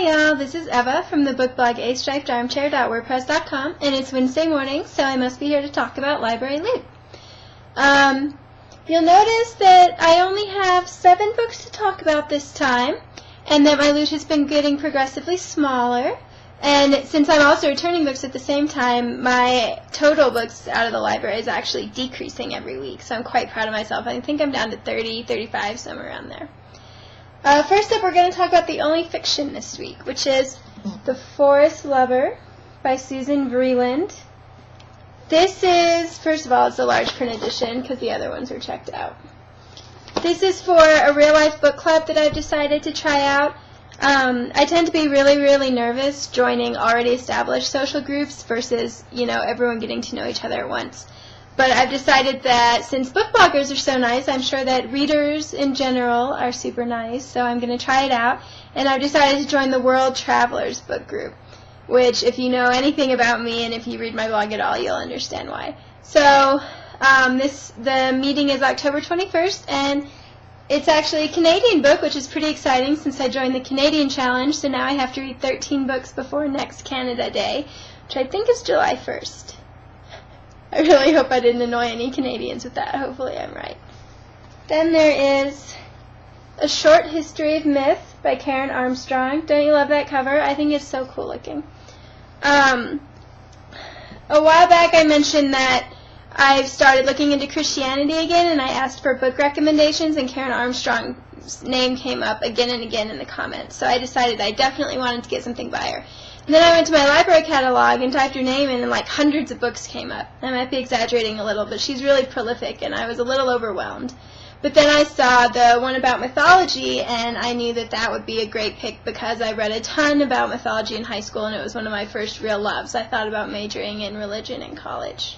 Hi y'all, this is Eva from the book blog astripedarmchair.wordpress.com, and it's Wednesday morning, so I must be here to talk about Library Loot. You'll notice that I only have 7 books to talk about this time, and that my loot has been getting progressively smaller. And since I'm also returning books at the same time, my total books out of the library is actually decreasing every week, so I'm quite proud of myself. I think I'm down to 30, 35, somewhere around there. First up, we're going to talk about the only fiction this week, which is The Forest Lover by Susan Vreeland. This is, first of all, it's a large print edition because the other ones are checked out. This is for a real-life book club that I've decided to try out. I tend to be really nervous joining already established social groups versus, everyone getting to know each other at once. But I've decided that since book bloggers are so nice, I'm sure that readers in general are super nice, so I'm going to try it out. And I've decided to join the World Travelers book group, which if you know anything about me and if you read my blog at all, you'll understand why. So the meeting is October 21st, and it's actually a Canadian book, which is pretty exciting since I joined the Canadian Challenge, so now I have to read 13 books before next Canada Day, which I think is July 1st. I really hope I didn't annoy any Canadians with that. Hopefully I'm right. Then there is A Short History of Myth by Karen Armstrong. Don't you love that cover? I think it's so cool looking. A while back I mentioned that I've started looking into Christianity again, and I asked for book recommendations, and Karen Armstrong's name came up again and again in the comments. So I decided I definitely wanted to get something by her. And then I went to my library catalog and typed her name in, and like hundreds of books came up. I might be exaggerating a little, but she's really prolific, and I was a little overwhelmed. But then I saw the one about mythology, and I knew that that would be a great pick because I read a ton about mythology in high school, and it was one of my first real loves. I thought about majoring in religion in college.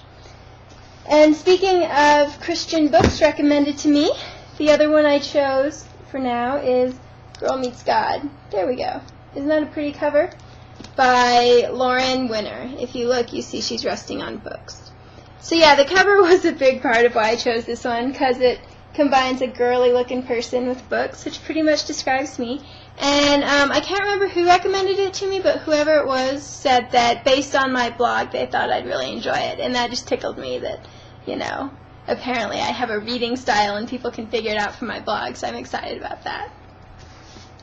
And speaking of Christian books recommended to me, the other one I chose for now is Girl Meets God. There we go. Isn't that a pretty cover? By Lauren Winner. If you look, you see she's resting on books. So yeah, the cover was a big part of why I chose this one, because it combines a girly-looking person with books, which pretty much describes me. And I can't remember who recommended it to me, but whoever it was said that based on my blog, they thought I'd really enjoy it. And that just tickled me that, apparently I have a reading style and people can figure it out from my blog, so I'm excited about that.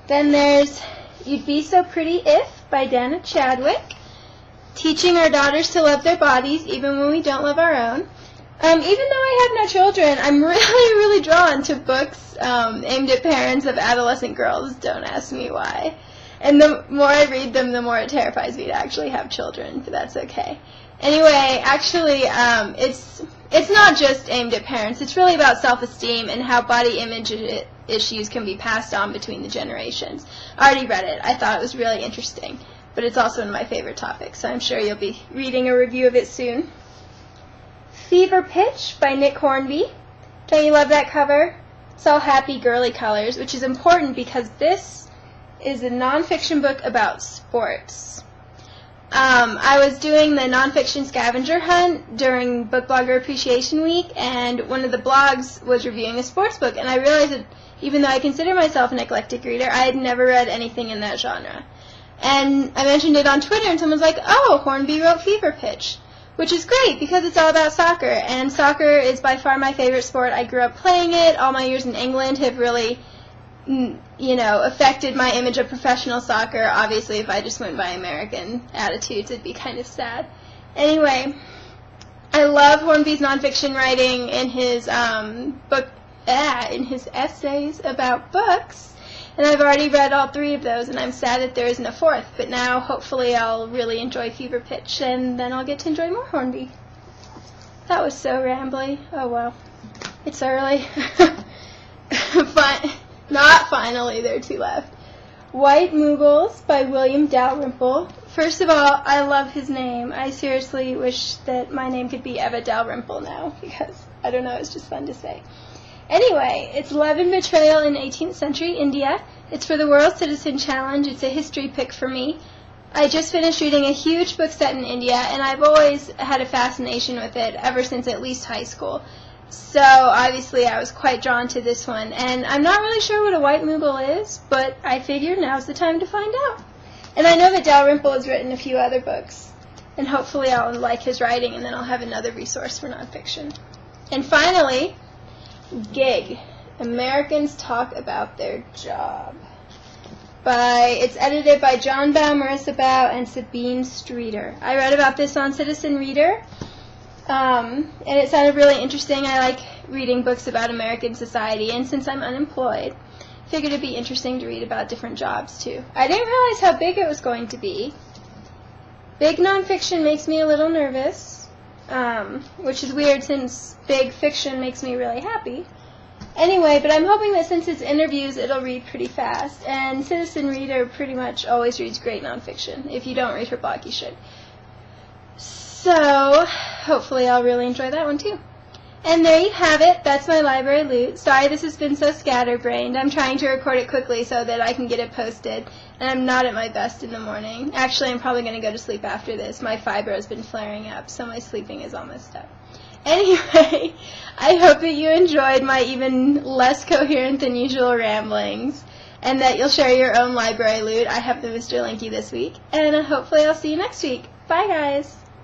Then there's You'd Be So Pretty If by Dana Chadwick. Teaching our daughters to love their bodies even when we don't love our own. Even though I have no children, I'm really drawn to books aimed at parents of adolescent girls. Don't ask me why. And the more I read them, the more it terrifies me to actually have children, but that's okay. Anyway, actually, it's not just aimed at parents. It's really about self-esteem and how body image issues can be passed on between the generations. I already read it. I thought it was really interesting, but it's also one of my favorite topics, so I'm sure you'll be reading a review of it soon. Fever Pitch by Nick Hornby. Don't you love that cover? It's all happy, girly colors, which is important because this is a nonfiction book about sports. I was doing the nonfiction scavenger hunt during Book Blogger Appreciation Week, and one of the blogs was reviewing a sports book, and I realized that even though I consider myself an eclectic reader, I had never read anything in that genre. And I mentioned it on Twitter, and someone's like, oh, Hornby wrote Fever Pitch, which is great because it's all about soccer, and soccer is by far my favorite sport. I grew up playing it. All my years in England have really affected my image of professional soccer. Obviously, if I just went by American attitudes, it'd be kind of sad. Anyway, I love Hornby's nonfiction writing in his in his essays about books, and I've already read all 3 of those, and I'm sad that there isn't a 4th, but now hopefully I'll really enjoy Fever Pitch, and then I'll get to enjoy more Hornby. That was so rambly. Oh well. It's early. Not finally, there are 2 left. White Moogles by William Dalrymple. First of all, I love his name. I seriously wish that my name could be Eva Dalrymple now, because, I don't know, it's just fun to say. Anyway, it's Love and Betrayal in 18th Century India. It's for the World Citizen Challenge. It's a history pick for me. I just finished reading a huge book set in India, and I've always had a fascination with it ever since at least high school. So obviously I was quite drawn to this one, and I'm not really sure what a white Moogle is, but I figured now's the time to find out. And I know that Dalrymple has written a few other books, and hopefully I'll like his writing, and then I'll have another resource for nonfiction. And finally, Gig, Americans Talk About Their Job. It's edited by John Bao, Marissa Bao, and Sabine Streeter. I read about this on Citizen Reader, and it sounded really interesting. I like reading books about American society, and since I'm unemployed, I figured it'd be interesting to read about different jobs, too. I didn't realize how big it was going to be. Big nonfiction makes me a little nervous, which is weird since big fiction makes me really happy. Anyway, but I'm hoping that since it's interviews, it'll read pretty fast. And Citizen Reader pretty much always reads great nonfiction. If you don't read her blog, you should. So, hopefully I'll really enjoy that one too. And there you have it. That's my library loot. Sorry this has been so scatterbrained. I'm trying to record it quickly so that I can get it posted. And I'm not at my best in the morning. Actually, I'm probably going to go to sleep after this. My fibro has been flaring up, so my sleeping is almost up. Anyway, I hope that you enjoyed my even less coherent than usual ramblings, and that you'll share your own library loot. I have the Mr. Linky this week, and hopefully I'll see you next week. Bye, guys!